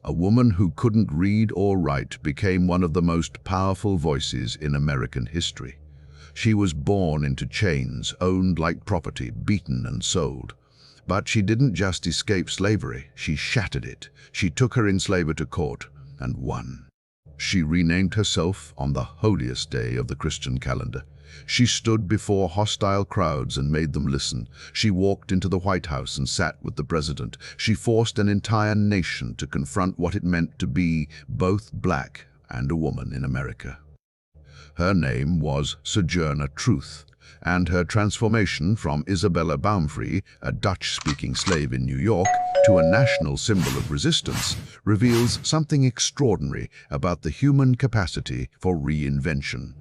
A woman who couldn't read or write became one of the most powerful voices in American history. She was born into chains, owned like property, beaten and sold. But she didn't just escape slavery, she shattered it. She took her enslaver to court and won. She renamed herself on the holiest day of the Christian calendar. She stood before hostile crowds and made them listen. She walked into the White House and sat with the president. She forced an entire nation to confront what it meant to be both black and a woman in America. Her name was Sojourner Truth, and her transformation from Isabella Baumfree, a Dutch-speaking slave in New York, to a national symbol of resistance reveals something extraordinary about the human capacity for reinvention.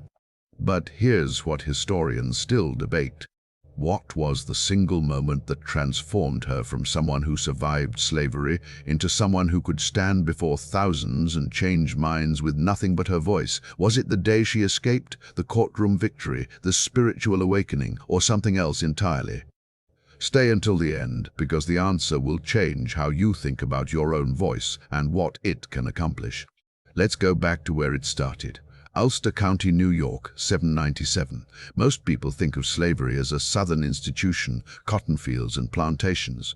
But here's what historians still debate. What was the single moment that transformed her from someone who survived slavery into someone who could stand before thousands and change minds with nothing but her voice? Was it the day she escaped, the courtroom victory, the spiritual awakening, or something else entirely? Stay until the end, because the answer will change how you think about your own voice and what it can accomplish. Let's go back to where it started. Ulster County, New York, 797. Most people think of slavery as a southern institution, cotton fields and plantations.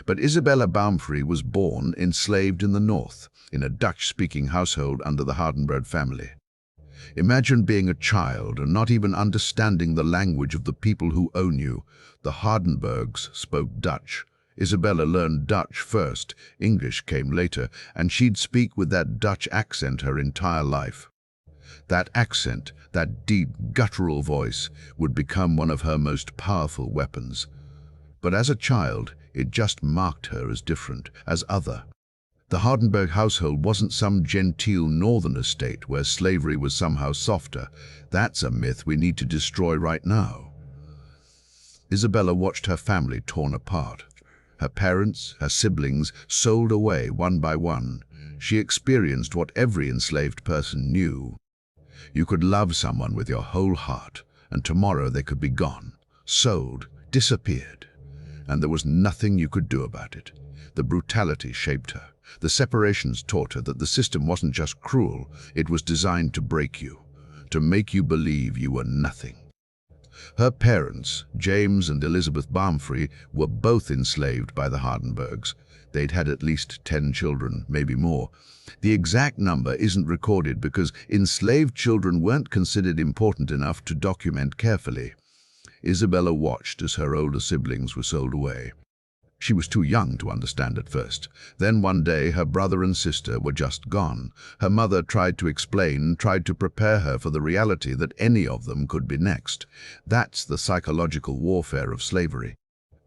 But Isabella Baumfree was born enslaved in the north, in a Dutch-speaking household under the Hardenberg family. Imagine being a child and not even understanding the language of the people who own you. The Hardenbergs spoke Dutch. Isabella learned Dutch first, English came later, and she'd speak with that Dutch accent her entire life. That accent, that deep, guttural voice, would become one of her most powerful weapons. But as a child, it just marked her as different, as other. The Hardenberg household wasn't some genteel northern estate where slavery was somehow softer. That's a myth we need to destroy right now. Isabella watched her family torn apart. Her parents, her siblings, sold away one by one. She experienced what every enslaved person knew. You could love someone with your whole heart, and tomorrow they could be gone, sold, disappeared. And there was nothing you could do about it. The brutality shaped her. The separations taught her that the system wasn't just cruel, it was designed to break you, to make you believe you were nothing. Her parents, James and Elizabeth Baumfree, were both enslaved by the Hardenbergs. They'd had at least 10 children, maybe more. The exact number isn't recorded because enslaved children weren't considered important enough to document carefully. Isabella watched as her older siblings were sold away. She was too young to understand at first. Then one day her brother and sister were just gone. Her mother tried to explain, tried to prepare her for the reality that any of them could be next. That's the psychological warfare of slavery.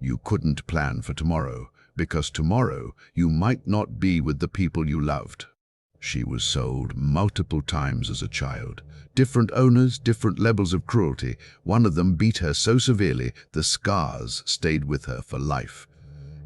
You couldn't plan for tomorrow, because tomorrow you might not be with the people you loved. She was sold multiple times as a child. Different owners, different levels of cruelty. One of them beat her so severely, the scars stayed with her for life.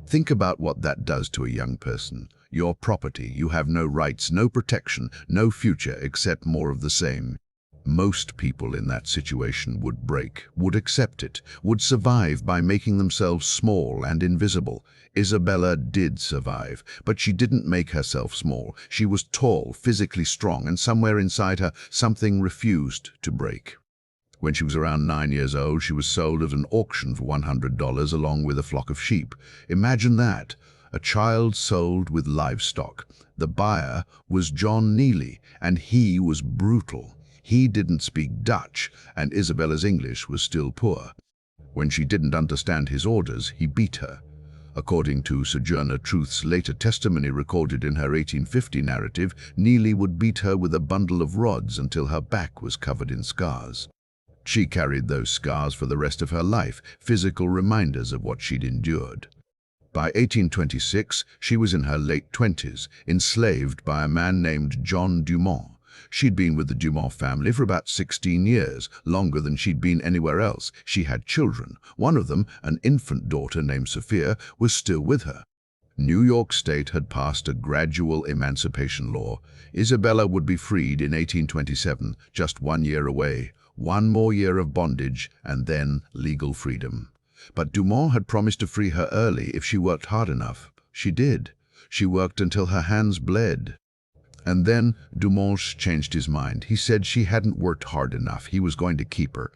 Think about what that does to a young person. Your property, you have no rights, no protection, no future except more of the same. Most people in that situation would break, would accept it, would survive by making themselves small and invisible. Isabella did survive, but she didn't make herself small. She was tall, physically strong, and somewhere inside her, something refused to break. When she was around 9 years old, she was sold at an auction for $100 along with a flock of sheep. Imagine that, a child sold with livestock. The buyer was John Neely, and he was brutal. He didn't speak Dutch, and Isabella's English was still poor. When she didn't understand his orders, he beat her. According to Sojourner Truth's later testimony recorded in her 1850 narrative, Neely would beat her with a bundle of rods until her back was covered in scars. She carried those scars for the rest of her life, physical reminders of what she'd endured. By 1826, she was in her late 20s, enslaved by a man named John Dumont. She'd been with the Dumont family for about 16 years, longer than she'd been anywhere else. She had children. One of them, an infant daughter named Sophia, was still with her. New York State had passed a gradual emancipation law. Isabella would be freed in 1827, just 1 year away. 1 more year of bondage, and then legal freedom. But Dumont had promised to free her early if she worked hard enough. She did. She worked until her hands bled. And then Dumont changed his mind. He said she hadn't worked hard enough. He was going to keep her.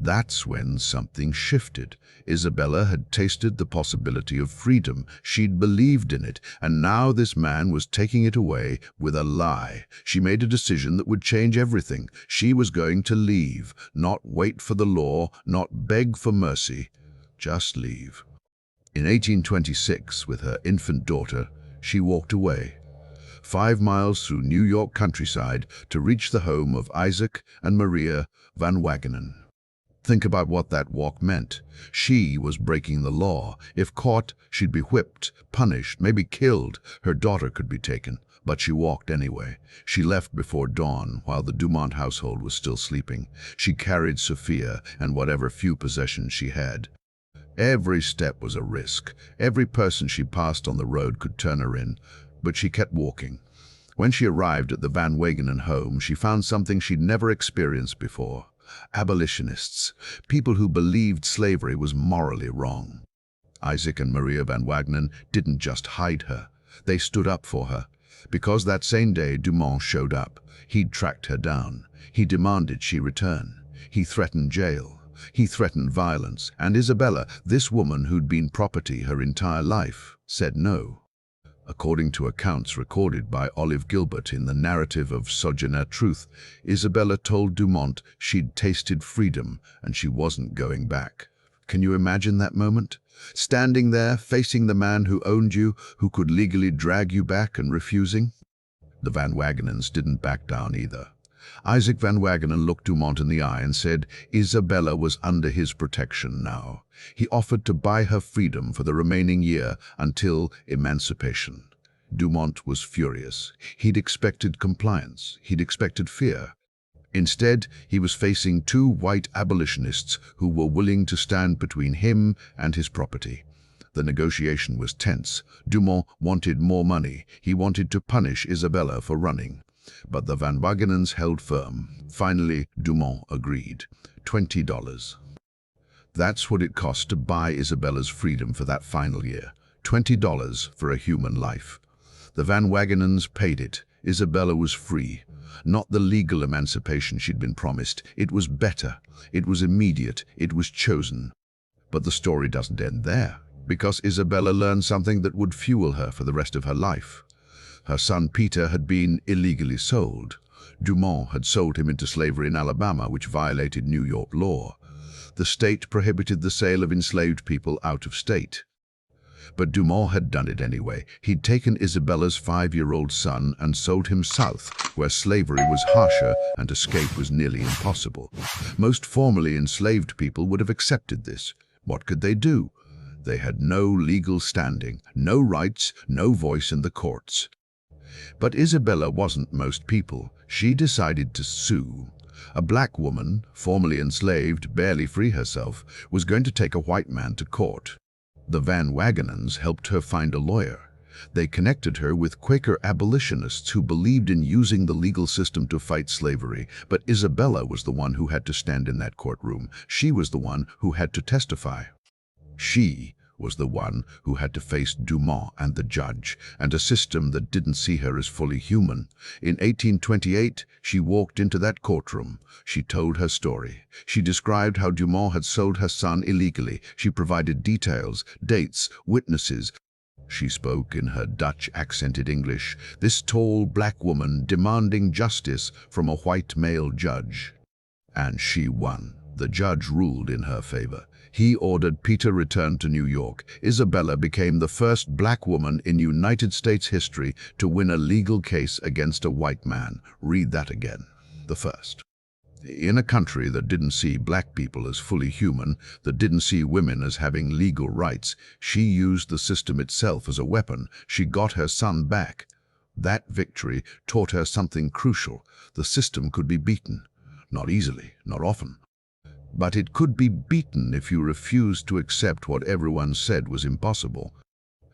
That's when something shifted. Isabella had tasted the possibility of freedom. She'd believed in it, and now this man was taking it away with a lie. She made a decision that would change everything. She was going to leave, not wait for the law, not beg for mercy, just leave. In 1826, with her infant daughter, she walked away. 5 miles through New York countryside to reach the home of Isaac and Maria van Wagenen. Think about what that walk meant. She was breaking the law. If caught, she'd be whipped, punished, maybe killed. Her daughter could be taken, but she walked anyway. She left before dawn, while the Dumont household was still sleeping. She carried Sophia and whatever few possessions she had. Every step was a risk. Every person she passed on the road could turn her in, but she kept walking. When she arrived at the Van Wagenen home, she found something she'd never experienced before. Abolitionists, people who believed slavery was morally wrong. Isaac and Maria van Wagenen didn't just hide her, they stood up for her. Because that same day Dumont showed up, he'd tracked her down. He demanded she return. He threatened jail. He threatened violence. And Isabella, this woman who'd been property her entire life, said no. According to accounts recorded by Olive Gilbert in the narrative of Sojourner Truth, Isabella told Dumont she'd tasted freedom and she wasn't going back. Can you imagine that moment? Standing there, facing the man who owned you, who could legally drag you back, and refusing? The Van Wagenens didn't back down either. Isaac Van Wagenen looked Dumont in the eye and said Isabella was under his protection now. He offered to buy her freedom for the remaining year until emancipation. Dumont was furious. He'd expected compliance. He'd expected fear. Instead, he was facing 2 white abolitionists who were willing to stand between him and his property. The negotiation was tense. Dumont wanted more money. He wanted to punish Isabella for running. But the Van Wagenens held firm. Finally, Dumont agreed. $20. That's what it cost to buy Isabella's freedom for that final year. $20 for a human life. The Van Wagenens paid it. Isabella was free. Not the legal emancipation she'd been promised. It was better. It was immediate. It was chosen. But the story doesn't end there, because Isabella learned something that would fuel her for the rest of her life. Her son Peter had been illegally sold. Dumont had sold him into slavery in Alabama, which violated New York law. The state prohibited the sale of enslaved people out of state. But Dumont had done it anyway. He'd taken Isabella's 5-year-old son and sold him south, where slavery was harsher and escape was nearly impossible. Most formerly enslaved people would have accepted this. What could they do? They had no legal standing, no rights, no voice in the courts. But Isabella wasn't most people. She decided to sue. A black woman, formerly enslaved, barely free herself, was going to take a white man to court. The Van Wagenens helped her find a lawyer. They connected her with Quaker abolitionists who believed in using the legal system to fight slavery. But Isabella was the one who had to stand in that courtroom. She was the one who had to testify. She was the one who had to face Dumont and the judge, and a system that didn't see her as fully human. In 1828, she walked into that courtroom. She told her story. She described how Dumont had sold her son illegally. She provided details, dates, witnesses. She spoke in her Dutch-accented English, this tall black woman demanding justice from a white male judge. And she won. The judge ruled in her favor. He ordered Peter returned to New York. Isabella became the first black woman in United States history to win a legal case against a white man. Read that again. The first. In a country that didn't see black people as fully human, that didn't see women as having legal rights, she used the system itself as a weapon. She got her son back. That victory taught her something crucial. The system could be beaten. Not easily, not often. But it could be beaten if you refused to accept what everyone said was impossible.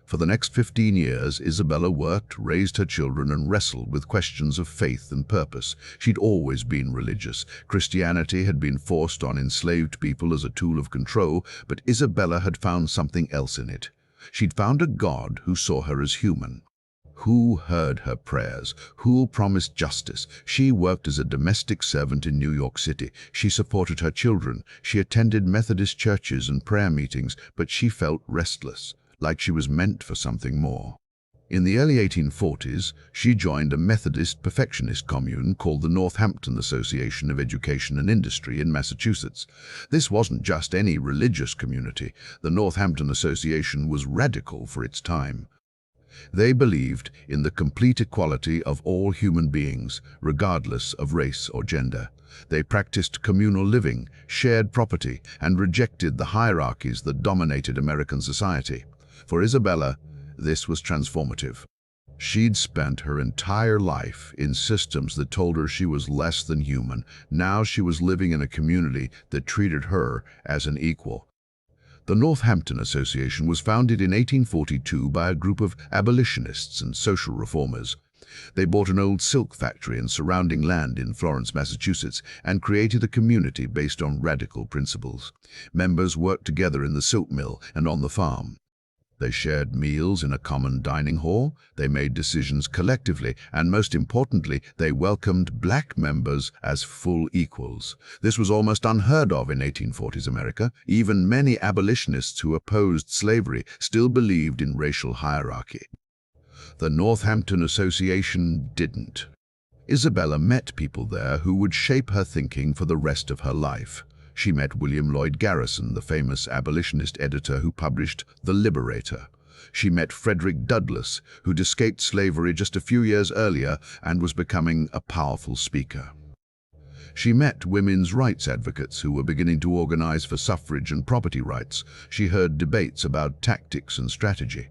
For the next 15 years, Isabella worked, raised her children, and wrestled with questions of faith and purpose. She'd always been religious. Christianity had been forced on enslaved people as a tool of control, but Isabella had found something else in it. She'd found a God who saw her as human. Who heard her prayers? Who promised justice? She worked as a domestic servant in New York City. She supported her children. She attended Methodist churches and prayer meetings, but she felt restless, like she was meant for something more. In the early 1840s, she joined a Methodist perfectionist commune called the Northampton Association of Education and Industry in Massachusetts. This wasn't just any religious community. The Northampton Association was radical for its time. They believed in the complete equality of all human beings, regardless of race or gender. They practiced communal living, shared property, and rejected the hierarchies that dominated American society. For Isabella, this was transformative. She'd spent her entire life in systems that told her she was less than human. Now she was living in a community that treated her as an equal. The Northampton Association was founded in 1842 by a group of abolitionists and social reformers. They bought an old silk factory and surrounding land in Florence, Massachusetts, and created a community based on radical principles. Members worked together in the silk mill and on the farm. They shared meals in a common dining hall, they made decisions collectively, and most importantly, they welcomed black members as full equals. This was almost unheard of in 1840s America. Even many abolitionists who opposed slavery still believed in racial hierarchy. The Northampton Association didn't. Isabella met people there who would shape her thinking for the rest of her life. She met William Lloyd Garrison, the famous abolitionist editor who published The Liberator. She met Frederick Douglass, who'd escaped slavery just a few years earlier and was becoming a powerful speaker. She met women's rights advocates who were beginning to organize for suffrage and property rights. She heard debates about tactics and strategy.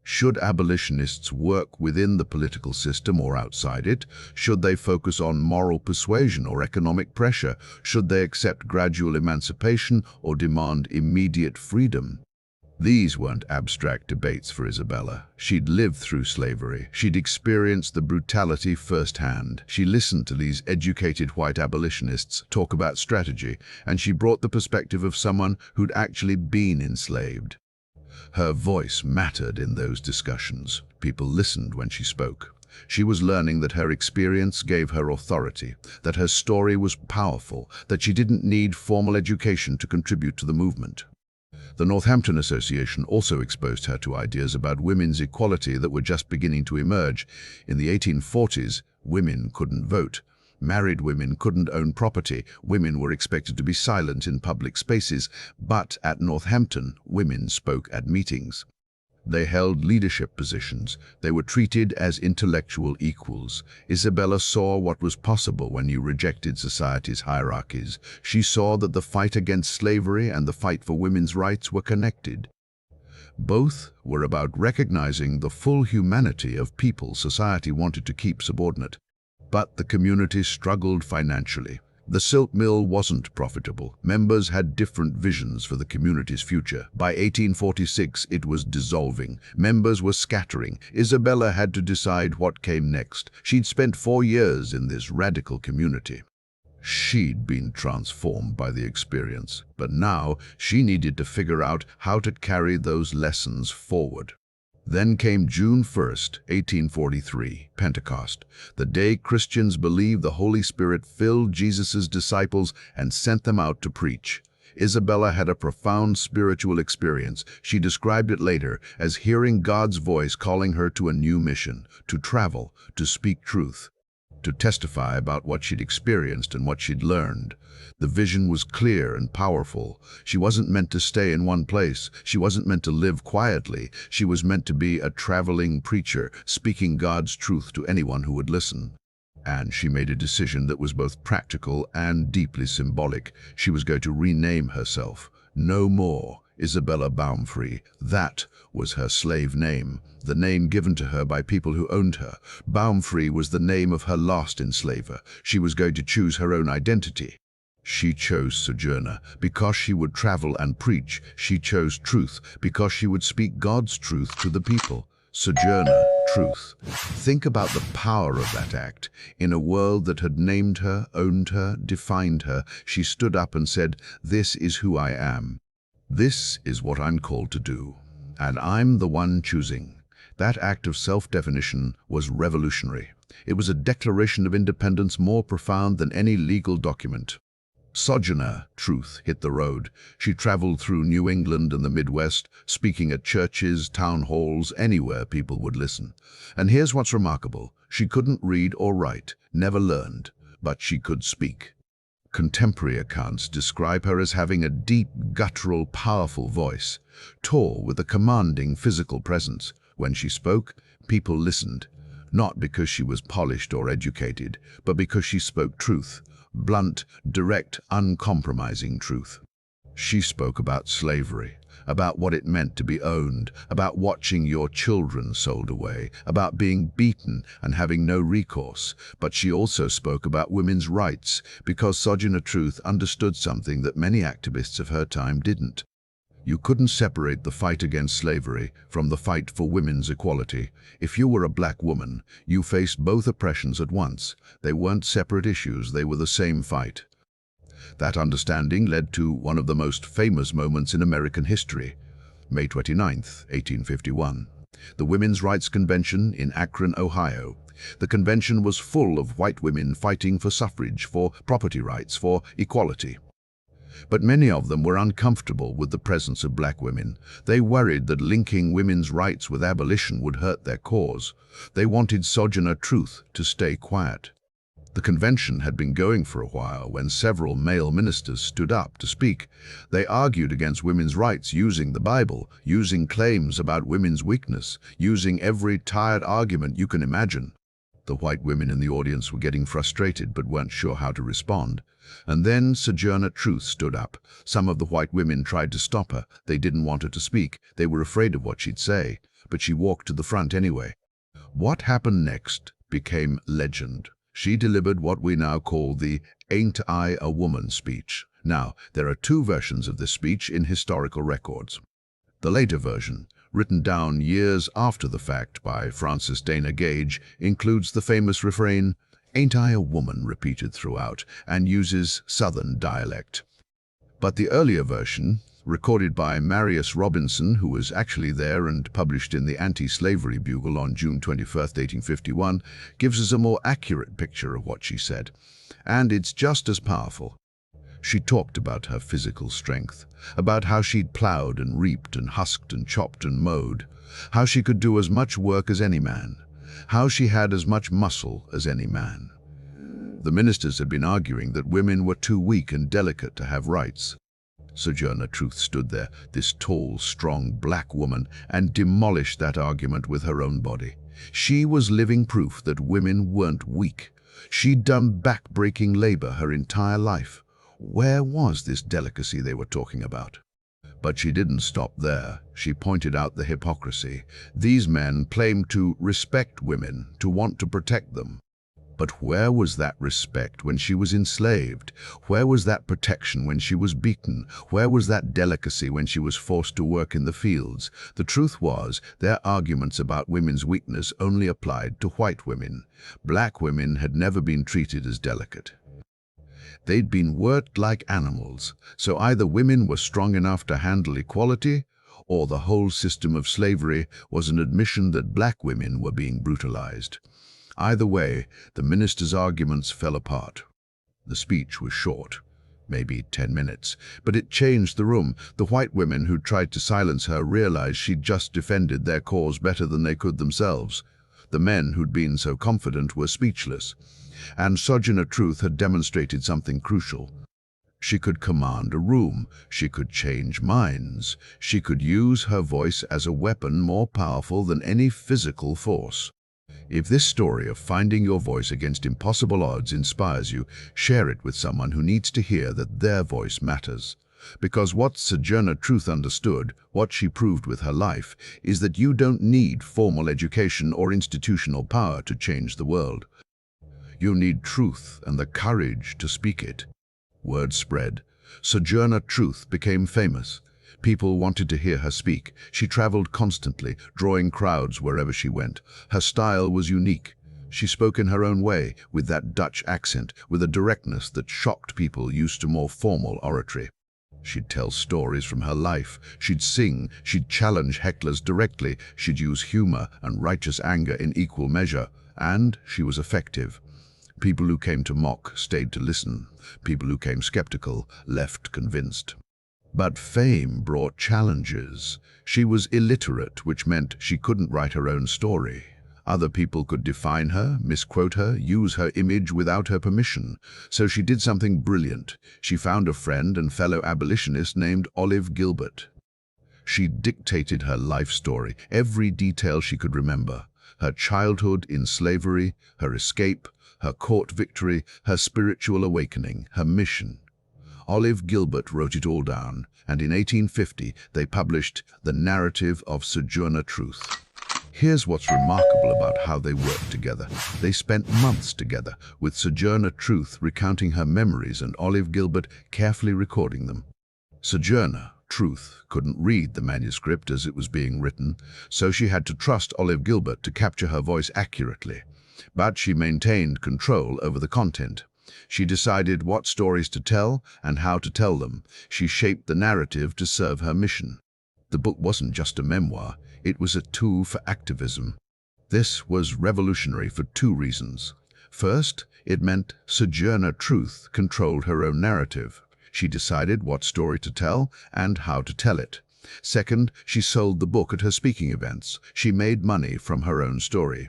Should abolitionists work within the political system or outside it? Should they focus on moral persuasion or economic pressure? Should they accept gradual emancipation or demand immediate freedom? These weren't abstract debates for Isabella. She'd lived through slavery. She'd experienced the brutality firsthand. She listened to these educated white abolitionists talk about strategy, and she brought the perspective of someone who'd actually been enslaved. Her voice mattered in those discussions. People listened when she spoke. She was learning that her experience gave her authority, that her story was powerful, that she didn't need formal education to contribute to the movement. The Northampton Association also exposed her to ideas about women's equality that were just beginning to emerge. In the 1840s, women couldn't vote. Married women couldn't own property. Women were expected to be silent in public spaces, but at Northampton, women spoke at meetings. They held leadership positions. They were treated as intellectual equals. Isabella saw what was possible when you rejected society's hierarchies. She saw that the fight against slavery and the fight for women's rights were connected. Both were about recognizing the full humanity of people society wanted to keep subordinate. But the community struggled financially. The silk mill wasn't profitable. Members had different visions for the community's future. By 1846, it was dissolving. Members were scattering. Isabella had to decide what came next. She'd spent 4 years in this radical community. She'd been transformed by the experience, but now she needed to figure out how to carry those lessons forward. Then came June 1st, 1843, Pentecost, the day Christians believed the Holy Spirit filled Jesus' disciples and sent them out to preach. Isabella had a profound spiritual experience. She described it later as hearing God's voice calling her to a new mission, to travel, to speak truth, to testify about what she'd experienced and what she'd learned. The vision was clear and powerful. She wasn't meant to stay in one place. She wasn't meant to live quietly. She was meant to be a traveling preacher, speaking God's truth to anyone who would listen. And she made a decision that was both practical and deeply symbolic. She was going to rename herself. No more Isabella Baumfree. That was her slave name, the name given to her by people who owned her. Baumfree was the name of her last enslaver. She was going to choose her own identity. She chose Sojourner because she would travel and preach. She chose Truth because she would speak God's truth to the people. Sojourner Truth. Think about the power of that act. In a world that had named her, owned her, defined her, she stood up and said, "This is who I am. This is what I'm called to do. And I'm the one choosing." That act of self-definition was revolutionary. It was a declaration of independence more profound than any legal document. Sojourner Truth hit the road. She traveled through New England and the Midwest, speaking at churches, town halls, anywhere people would listen. And here's what's remarkable. She couldn't read or write, never learned, but she could speak. Contemporary accounts describe her as having a deep, guttural, powerful voice, tall with a commanding physical presence. When she spoke, people listened, not because she was polished or educated, but because she spoke truth. Blunt, direct, uncompromising truth. She spoke about slavery, about what it meant to be owned, about watching your children sold away, about being beaten and having no recourse. But she also spoke about women's rights, because Sojourner Truth understood something that many activists of her time didn't. You couldn't separate the fight against slavery from the fight for women's equality. If you were a black woman, you faced both oppressions at once. They weren't separate issues, they were the same fight. That understanding led to one of the most famous moments in American history, May 29, 1851. The Women's Rights Convention in Akron, Ohio. The convention was full of white women fighting for suffrage, for property rights, for equality. But many of them were uncomfortable with the presence of black women. They worried that linking women's rights with abolition would hurt their cause. They wanted Sojourner Truth to stay quiet. The convention had been going for a while when several male ministers stood up to speak. They argued against women's rights using the Bible, using claims about women's weakness, using every tired argument you can imagine. The white women in the audience were getting frustrated but weren't sure how to respond. And then Sojourner Truth stood up. Some of the white women tried to stop her. They didn't want her to speak. They were afraid of what she'd say. But she walked to the front anyway. What happened next became legend. She delivered what we now call the "Ain't I a Woman" speech. Now, there are two versions of this speech in historical records. The later version, written down years after the fact by Frances Dana Gage, includes the famous refrain, "Ain't I a woman," repeated throughout, and uses Southern dialect. But the earlier version, recorded by Marius Robinson, who was actually there and published in the Anti-Slavery Bugle on June 21, 1851, gives us a more accurate picture of what she said. And it's just as powerful. She talked about her physical strength, about how she'd plowed and reaped and husked and chopped and mowed, how she could do as much work as any man, how she had as much muscle as any man. The ministers had been arguing that women were too weak and delicate to have rights. Sojourner Truth stood there, this tall, strong black woman, and demolished that argument with her own body. She was living proof that women weren't weak. She'd done back-breaking labor her entire life. Where was this delicacy they were talking about? But she didn't stop there. She pointed out the hypocrisy. These men claimed to respect women, to want to protect them. But where was that respect when she was enslaved? Where was that protection when she was beaten? Where was that delicacy when she was forced to work in the fields? The truth was, their arguments about women's weakness only applied to white women. Black women had never been treated as delicate. They'd been worked like animals, so either women were strong enough to handle equality, or the whole system of slavery was an admission that black women were being brutalized. Either way, the minister's arguments fell apart. The speech was short, maybe 10 minutes, but it changed the room. The white women who tried to silence her realized she'd just defended their cause better than they could themselves. The men who'd been so confident were speechless. And Sojourner Truth had demonstrated something crucial. She could command a room. She could change minds. She could use her voice as a weapon more powerful than any physical force. If this story of finding your voice against impossible odds inspires you, share it with someone who needs to hear that their voice matters. Because what Sojourner Truth understood, what she proved with her life, is that you don't need formal education or institutional power to change the world. You need truth and the courage to speak it. Word spread. Sojourner Truth became famous. People wanted to hear her speak. She traveled constantly, drawing crowds wherever she went. Her style was unique. She spoke in her own way, with that Dutch accent, with a directness that shocked people used to more formal oratory. She'd tell stories from her life, she'd sing, she'd challenge hecklers directly, she'd use humor and righteous anger in equal measure, and she was effective. People who came to mock stayed to listen. People who came skeptical left convinced. But fame brought challenges. She was illiterate, which meant she couldn't write her own story. Other people could define her, misquote her, use her image without her permission. So she did something brilliant. She found a friend and fellow abolitionist named Olive Gilbert. She dictated her life story, every detail she could remember. Her childhood in slavery, her escape, her court victory, her spiritual awakening, her mission. Olive Gilbert wrote it all down, and in 1850 they published The Narrative of Sojourner Truth. Here's what's remarkable about how they worked together. They spent months together, with Sojourner Truth recounting her memories and Olive Gilbert carefully recording them. Sojourner Truth couldn't read the manuscript as it was being written, so she had to trust Olive Gilbert to capture her voice accurately. But she maintained control over the content. She decided what stories to tell and how to tell them. She shaped the narrative to serve her mission. The book wasn't just a memoir, it was a tool for activism. This was revolutionary for two reasons. First, it meant Sojourner Truth controlled her own narrative. She decided what story to tell and how to tell it. Second, she sold the book at her speaking events. She made money from her own story.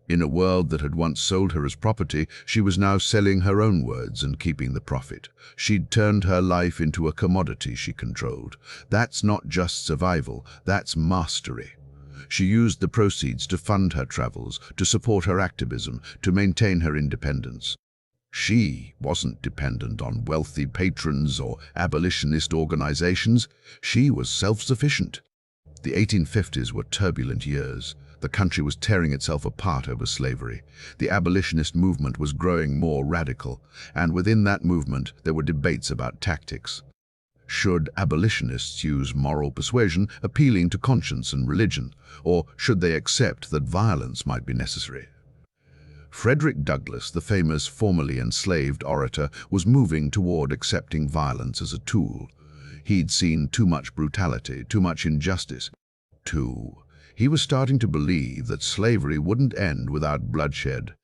In a world that had once sold her as property, she was now selling her own words and keeping the profit. She'd turned her life into a commodity she controlled. That's not just survival, that's mastery. She used the proceeds to fund her travels, to support her activism, to maintain her independence. She wasn't dependent on wealthy patrons or abolitionist organizations. She was self-sufficient. The 1850s were turbulent years. The country was tearing itself apart over slavery. The abolitionist movement was growing more radical, and within that movement there were debates about tactics. Should abolitionists use moral persuasion, appealing to conscience and religion, or should they accept that violence might be necessary? Frederick Douglass, the famous formerly enslaved orator, was moving toward accepting violence as a tool. He'd seen too much brutality, too much injustice. He was starting to believe that slavery wouldn't end without bloodshed.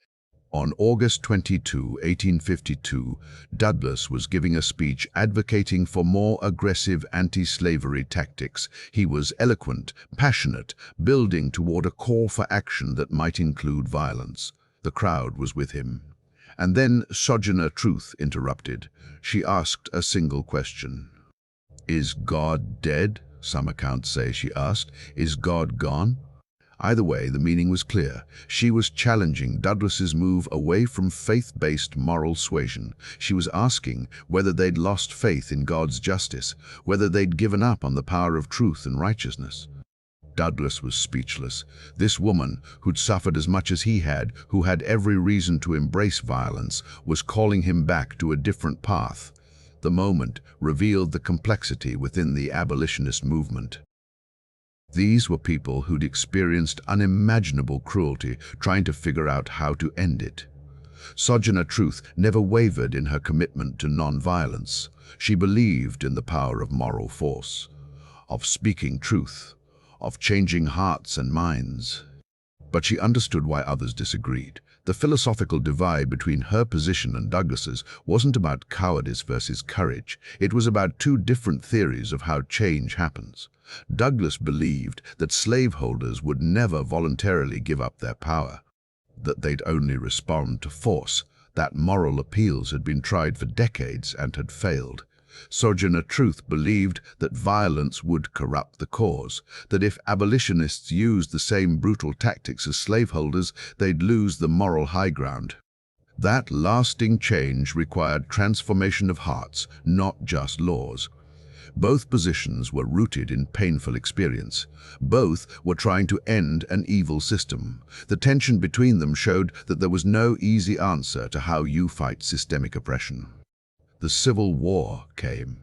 On August 22, 1852, Douglass was giving a speech advocating for more aggressive anti-slavery tactics. He was eloquent, passionate, building toward a call for action that might include violence. The crowd was with him. And then Sojourner Truth interrupted. She asked a single question. "Is God dead?" Some accounts say she asked. "Is God gone?" Either way, the meaning was clear. She was challenging Douglass's move away from faith-based moral suasion. She was asking whether they'd lost faith in God's justice, whether they'd given up on the power of truth and righteousness. Douglass was speechless. This woman, who'd suffered as much as he had, who had every reason to embrace violence, was calling him back to a different path. The moment revealed the complexity within the abolitionist movement. These were people who'd experienced unimaginable cruelty, trying to figure out how to end it. Sojourner Truth never wavered in her commitment to non-violence. She believed in the power of moral force, of speaking truth, of changing hearts and minds. But she understood why others disagreed. The philosophical divide between her position and Douglass's wasn't about cowardice versus courage. It was about two different theories of how change happens. Douglass believed that slaveholders would never voluntarily give up their power, that they'd only respond to force, that moral appeals had been tried for decades and had failed. Sojourner Truth believed that violence would corrupt the cause, that if abolitionists used the same brutal tactics as slaveholders, they'd lose the moral high ground. That lasting change required transformation of hearts, not just laws. Both positions were rooted in painful experience. Both were trying to end an evil system. The tension between them showed that there was no easy answer to how you fight systemic oppression. The Civil War came.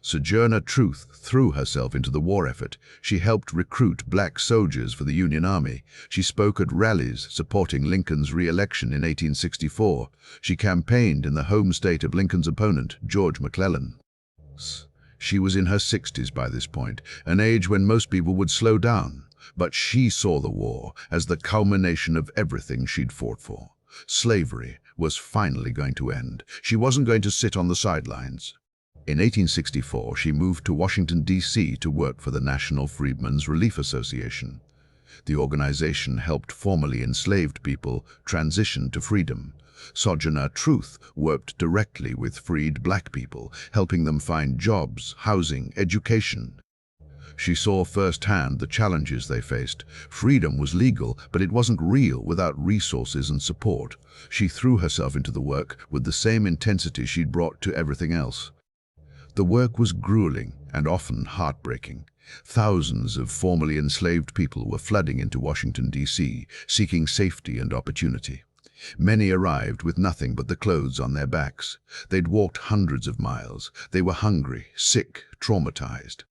Sojourner Truth threw herself into the war effort. She helped recruit black soldiers for the Union Army. She spoke at rallies supporting Lincoln's re-election in 1864. She campaigned in the home state of Lincoln's opponent, George McClellan. She was in her 60s by this point, an age when most people would slow down. But she saw the war as the culmination of everything she'd fought for. Slavery was finally going to end. She wasn't going to sit on the sidelines. In 1864, she moved to Washington, D.C. to work for the National Freedmen's Relief Association. The organization helped formerly enslaved people transition to freedom. Sojourner Truth worked directly with freed black people, helping them find jobs, housing, education. She saw firsthand the challenges they faced. Freedom was legal, but it wasn't real without resources and support. She threw herself into the work with the same intensity she'd brought to everything else. The work was grueling and often heartbreaking. Thousands of formerly enslaved people were flooding into Washington, D.C., seeking safety and opportunity. Many arrived with nothing but the clothes on their backs. They'd walked hundreds of miles. They were hungry, sick, traumatized.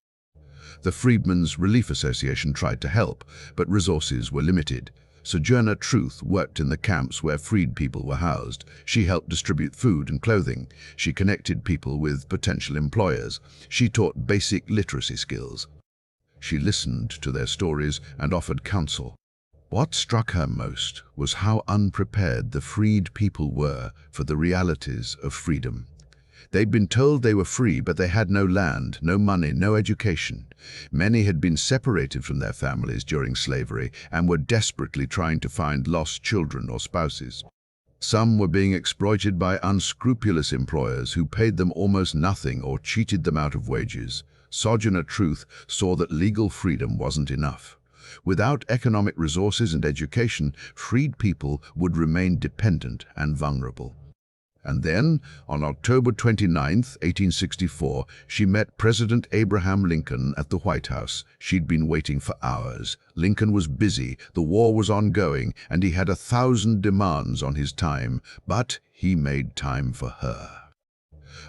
The Freedmen's Relief Association tried to help, but resources were limited. Sojourner Truth worked in the camps where freed people were housed. She helped distribute food and clothing. She connected people with potential employers. She taught basic literacy skills. She listened to their stories and offered counsel. What struck her most was how unprepared the freed people were for the realities of freedom. They'd been told they were free, but they had no land, no money, no education. Many had been separated from their families during slavery and were desperately trying to find lost children or spouses. Some were being exploited by unscrupulous employers who paid them almost nothing or cheated them out of wages. Sojourner Truth saw that legal freedom wasn't enough. Without economic resources and education, freed people would remain dependent and vulnerable. And then, on October 29, 1864, she met President Abraham Lincoln at the White House. She'd been waiting for hours. Lincoln was busy, the war was ongoing, and he had 1,000 demands on his time, but he made time for her.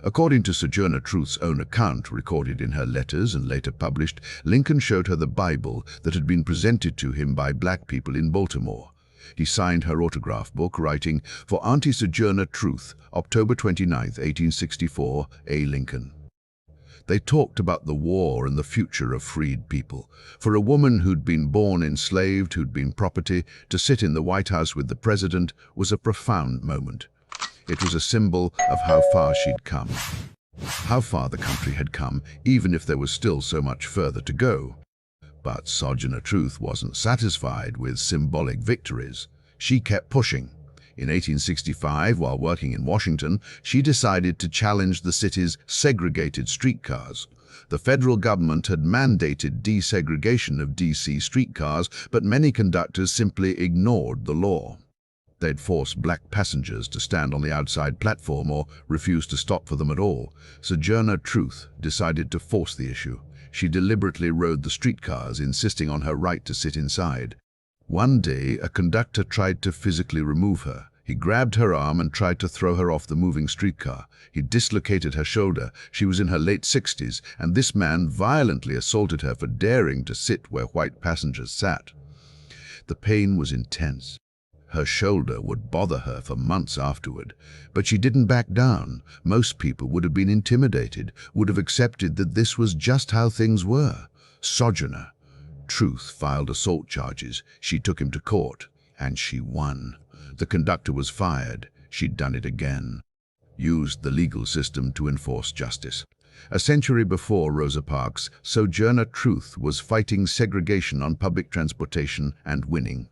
According to Sojourner Truth's own account, recorded in her letters and later published, Lincoln showed her the Bible that had been presented to him by black people in Baltimore. He signed her autograph book, writing, "For Auntie Sojourner Truth, October 29, 1864, A. Lincoln." They talked about the war and the future of freed people. For a woman who'd been born enslaved, who'd been property, to sit in the White House with the president was a profound moment. It was a symbol of how far she'd come, how far the country had come, even if there was still so much further to go. But Sojourner Truth wasn't satisfied with symbolic victories. She kept pushing. In 1865, while working in Washington, she decided to challenge the city's segregated streetcars. The federal government had mandated desegregation of DC streetcars, but many conductors simply ignored the law. They'd force black passengers to stand on the outside platform or refuse to stop for them at all. Sojourner Truth decided to force the issue. She deliberately rode the streetcars, insisting on her right to sit inside. One day, a conductor tried to physically remove her. He grabbed her arm and tried to throw her off the moving streetcar. He dislocated her shoulder. She was in her late 60s, and this man violently assaulted her for daring to sit where white passengers sat. The pain was intense. Her shoulder would bother her for months afterward, but she didn't back down. Most people would have been intimidated, would have accepted that this was just how things were. Sojourner Truth filed assault charges. She took him to court, and she won. The conductor was fired. She'd done it again. Used the legal system to enforce justice. A century before Rosa Parks, Sojourner Truth was fighting segregation on public transportation and winning.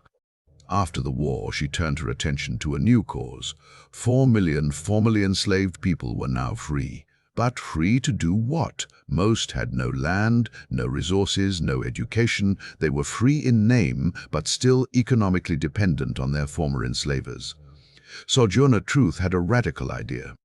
After the war, she turned her attention to a new cause. 4 million formerly enslaved people were now free. But free to do what? Most had no land, no resources, no education. They were free in name, but still economically dependent on their former enslavers. Sojourner Truth had a radical idea.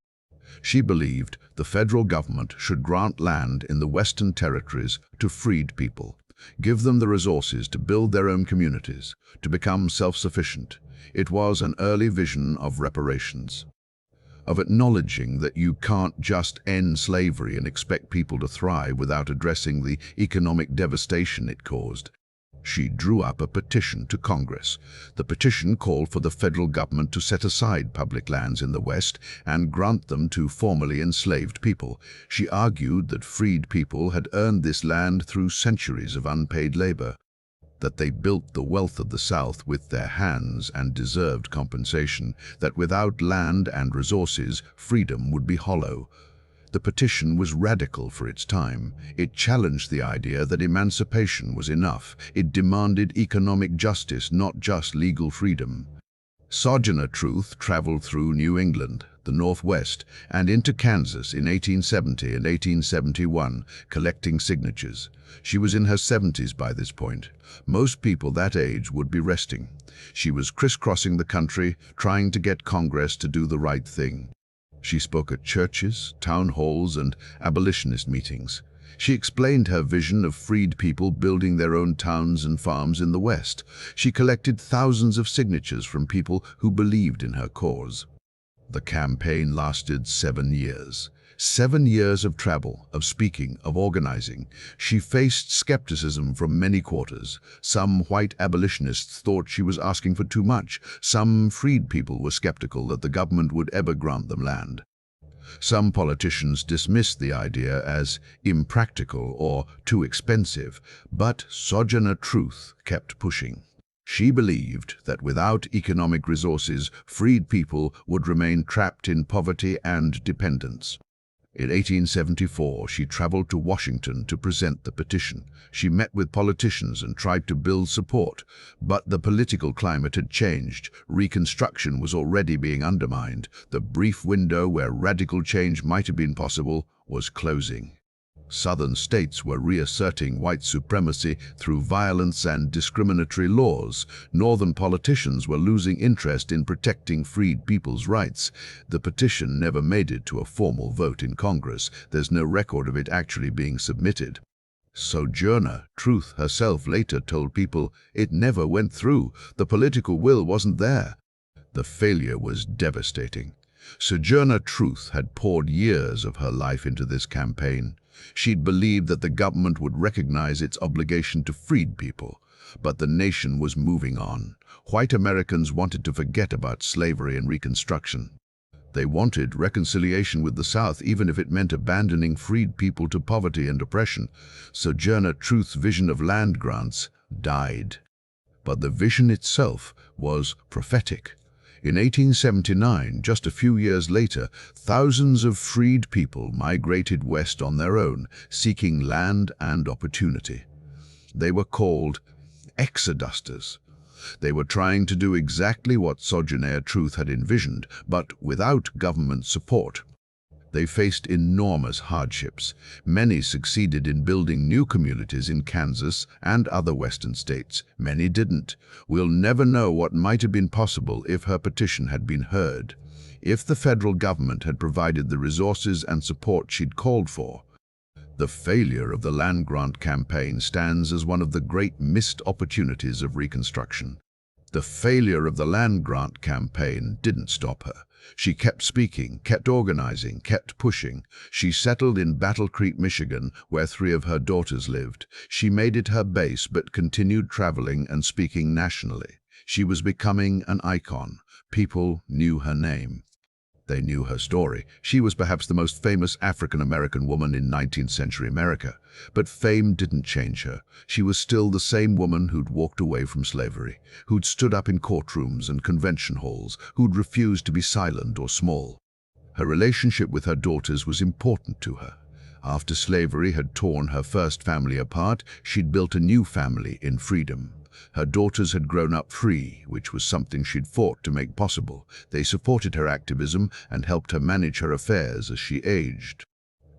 She believed the federal government should grant land in the Western territories to freed people. Give them the resources to build their own communities, to become self-sufficient. It was an early vision of reparations, of acknowledging that you can't just end slavery and expect people to thrive without addressing the economic devastation it caused. She drew up a petition to Congress. The petition called for the federal government to set aside public lands in the West and grant them to formerly enslaved people. She argued that freed people had earned this land through centuries of unpaid labor, that they built the wealth of the South with their hands and deserved compensation, that without land and resources, freedom would be hollow. The petition was radical for its time. It challenged the idea that emancipation was enough. It demanded economic justice, not just legal freedom. Sojourner Truth traveled through New England, the Northwest, and into Kansas in 1870 and 1871, collecting signatures. She was in her 70s by this point. Most people that age would be resting. She was crisscrossing the country, trying to get Congress to do the right thing. She spoke at churches, town halls, and abolitionist meetings. She explained her vision of freed people building their own towns and farms in the West. She collected thousands of signatures from people who believed in her cause. The campaign lasted 7 years. 7 years of travel, of speaking, of organizing. She faced skepticism from many quarters. Some white abolitionists thought she was asking for too much. Some freed people were skeptical that the government would ever grant them land. Some politicians dismissed the idea as impractical or too expensive, but Sojourner Truth kept pushing. She believed that without economic resources, freed people would remain trapped in poverty and dependence. In 1874, she traveled to Washington to present the petition. She met with politicians and tried to build support, but the political climate had changed. Reconstruction was already being undermined. The brief window where radical change might have been possible was closing. Southern states were reasserting white supremacy through violence and discriminatory laws. Northern politicians were losing interest in protecting freed people's rights. The petition never made it to a formal vote in Congress. There's no record of it actually being submitted. Sojourner Truth herself later told people it never went through. The political will wasn't there. The failure was devastating. Sojourner Truth had poured years of her life into this campaign. She'd believed that the government would recognize its obligation to freed people, but the nation was moving on. White Americans wanted to forget about slavery and Reconstruction. They wanted reconciliation with the South, even if it meant abandoning freed people to poverty and oppression. Sojourner Truth's vision of land grants died. But the vision itself was prophetic. In 1879, just a few years later, thousands of freed people migrated west on their own, seeking land and opportunity. They were called exodusters. They were trying to do exactly what Sojourner Truth had envisioned, but without government support. They faced enormous hardships. Many succeeded in building new communities in Kansas and other western states. Many didn't. We'll never know what might have been possible if her petition had been heard, if the federal government had provided the resources and support she'd called for. The failure of the land grant campaign stands as one of the great missed opportunities of Reconstruction. The failure of the land grant campaign didn't stop her. She kept speaking, kept organizing, kept pushing. She settled in Battle Creek, Michigan, where 3 of her daughters lived. She made it her base but continued traveling and speaking nationally. She was becoming an icon. People knew her name. They knew her story. She was perhaps the most famous African-American woman in 19th century America. But fame didn't change her. She was still the same woman who'd walked away from slavery, who'd stood up in courtrooms and convention halls, who'd refused to be silent or small. Her relationship with her daughters was important to her. After slavery had torn her first family apart, she'd built a new family in freedom. Her daughters had grown up free, which was something she'd fought to make possible. They supported her activism and helped her manage her affairs as she aged.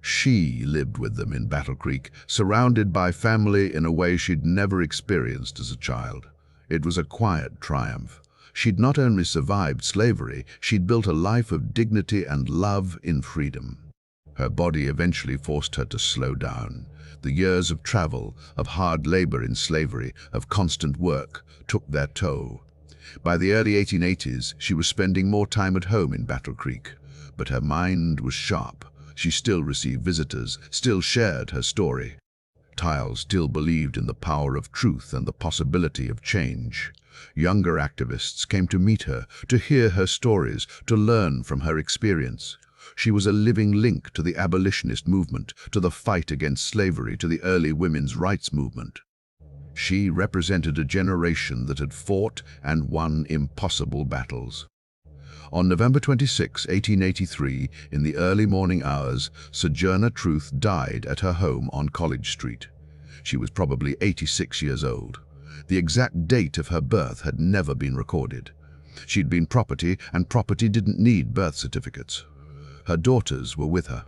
She lived with them in Battle Creek, surrounded by family in a way she'd never experienced as a child. It was a quiet triumph. She'd not only survived slavery, she'd built a life of dignity and love in freedom. Her body eventually forced her to slow down. The years of travel, of hard labor in slavery, of constant work, took their toll. By the early 1880s, she was spending more time at home in Battle Creek, but her mind was sharp. She still received visitors, still shared her story. reptiles still believed in the power of truth and the possibility of change. Younger activists came to meet her, to hear her stories, to learn from her experience. She was a living link to the abolitionist movement, to the fight against slavery, to the early women's rights movement. She represented a generation that had fought and won impossible battles. On November 26, 1883, in the early morning hours, Sojourner Truth died at her home on College Street. She was probably 86 years old. The exact date of her birth had never been recorded. She'd been property, and property didn't need birth certificates. Her daughters were with her.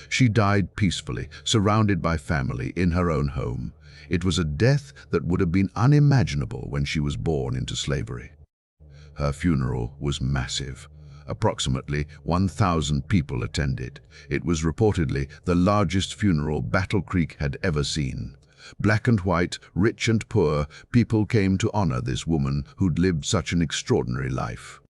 She died peacefully, surrounded by family, in her own home. It was a death that would have been unimaginable when she was born into slavery. Her funeral was massive. Approximately 1,000 people attended. It was reportedly the largest funeral Battle Creek had ever seen. Black and white, rich and poor, people came to honor this woman who'd lived such an extraordinary life.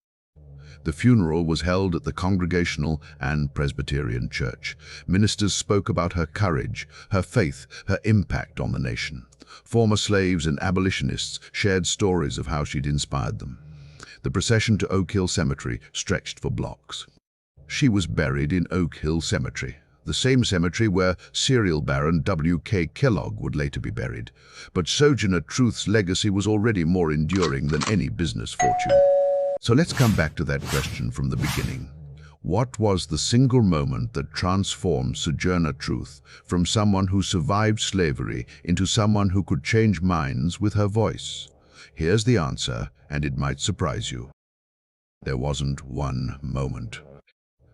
The funeral was held at the Congregational and Presbyterian Church. Ministers spoke about her courage, her faith, her impact on the nation. Former slaves and abolitionists shared stories of how she'd inspired them. The procession to Oak Hill Cemetery stretched for blocks. She was buried in Oak Hill Cemetery, the same cemetery where serial baron W.K. Kellogg would later be buried. But Sojourner Truth's legacy was already more enduring than any business fortune. So let's come back to that question from the beginning. What was the single moment that transformed Sojourner Truth from someone who survived slavery into someone who could change minds with her voice? Here's the answer, and it might surprise you. There wasn't one moment.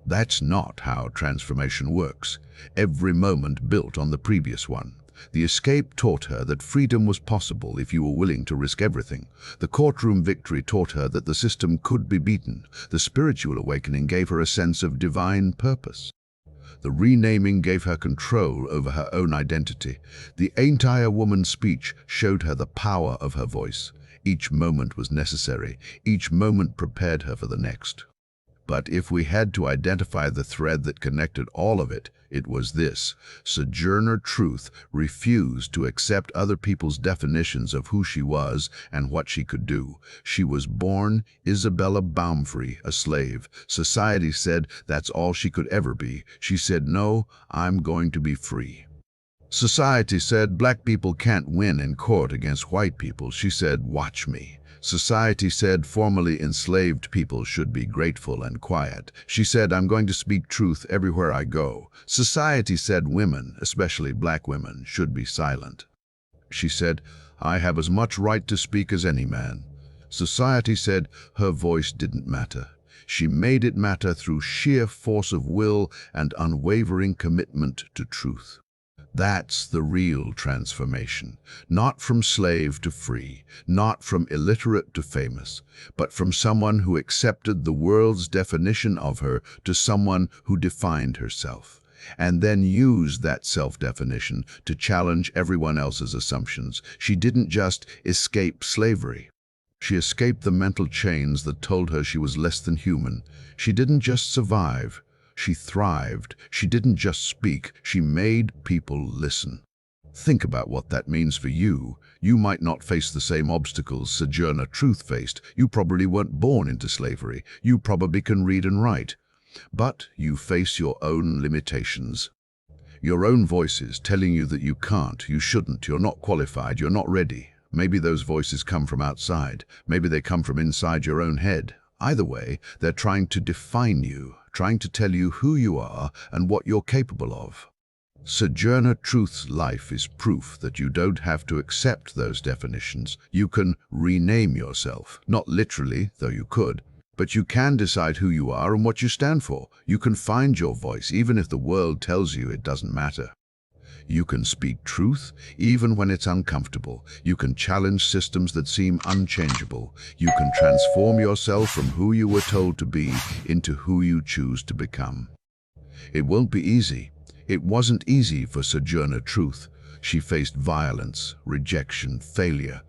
That's not how transformation works. Every moment built on the previous one. The escape taught her that freedom was possible if you were willing to risk everything. The courtroom victory taught her that the system could be beaten. The spiritual awakening gave her a sense of divine purpose. The renaming gave her control over her own identity. The Ain't I a Woman speech showed her the power of her voice. Each moment was necessary. Each moment prepared her for the next. But if we had to identify the thread that connected all of it, it was this. Sojourner Truth refused to accept other people's definitions of who she was and what she could do. She was born Isabella Baumfree, a slave. Society said that's all she could ever be. She said, "No, I'm going to be free." Society said black people can't win in court against white people. She said, "Watch me." Society said formerly enslaved people should be grateful and quiet. She said, "I'm going to speak truth everywhere I go." Society said women, especially black women, should be silent. She said, "I have as much right to speak as any man." Society said her voice didn't matter. She made it matter through sheer force of will and unwavering commitment to truth. That's the real transformation, not from slave to free, not from illiterate to famous, but from someone who accepted the world's definition of her to someone who defined herself, and then used that self-definition to challenge everyone else's assumptions. She didn't just escape slavery. She escaped the mental chains that told her she was less than human. She didn't just survive. She thrived. She didn't just speak, she made people listen. Think about what that means for you. You might not face the same obstacles Sojourner Truth faced. You probably weren't born into slavery. You probably can read and write. But you face your own limitations. Your own voices telling you that you can't, you shouldn't, you're not qualified, you're not ready. Maybe those voices come from outside. Maybe they come from inside your own head. Either way, they're trying to define you, trying to tell you who you are and what you're capable of. Sojourner Truth's life is proof that you don't have to accept those definitions. You can rename yourself, not literally, though you could, but you can decide who you are and what you stand for. You can find your voice, even if the world tells you it doesn't matter. You can speak truth, even when it's uncomfortable. You can challenge systems that seem unchangeable. You can transform yourself from who you were told to be into who you choose to become. It won't be easy. It wasn't easy for Sojourner Truth. She faced violence, rejection, failure.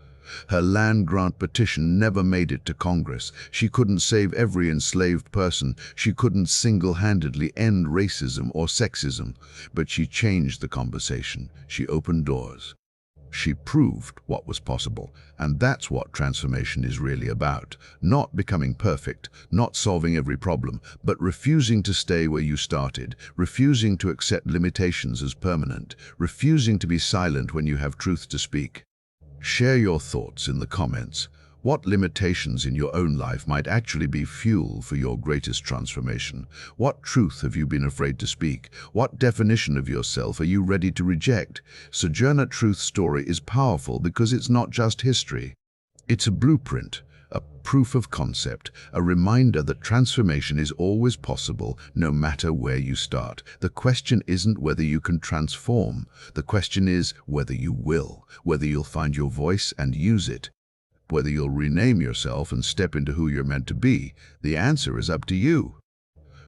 Her land grant petition never made it to Congress. She couldn't save every enslaved person. She couldn't single-handedly end racism or sexism. But she changed the conversation. She opened doors. She proved what was possible, and that's what transformation is really about. Not becoming perfect, not solving every problem, but refusing to stay where you started, refusing to accept limitations as permanent, refusing to be silent when you have truth to speak. Share your thoughts in the comments. What limitations in your own life might actually be fuel for your greatest transformation? What truth have you been afraid to speak? What definition of yourself are you ready to reject? Sojourner Truth's story is powerful because it's not just history. It's a blueprint, a proof of concept, a reminder that transformation is always possible, no matter where you start. The question isn't whether you can transform. The question is whether you will, whether you'll find your voice and use it. Whether you'll rename yourself and step into who you're meant to be, the answer is up to you.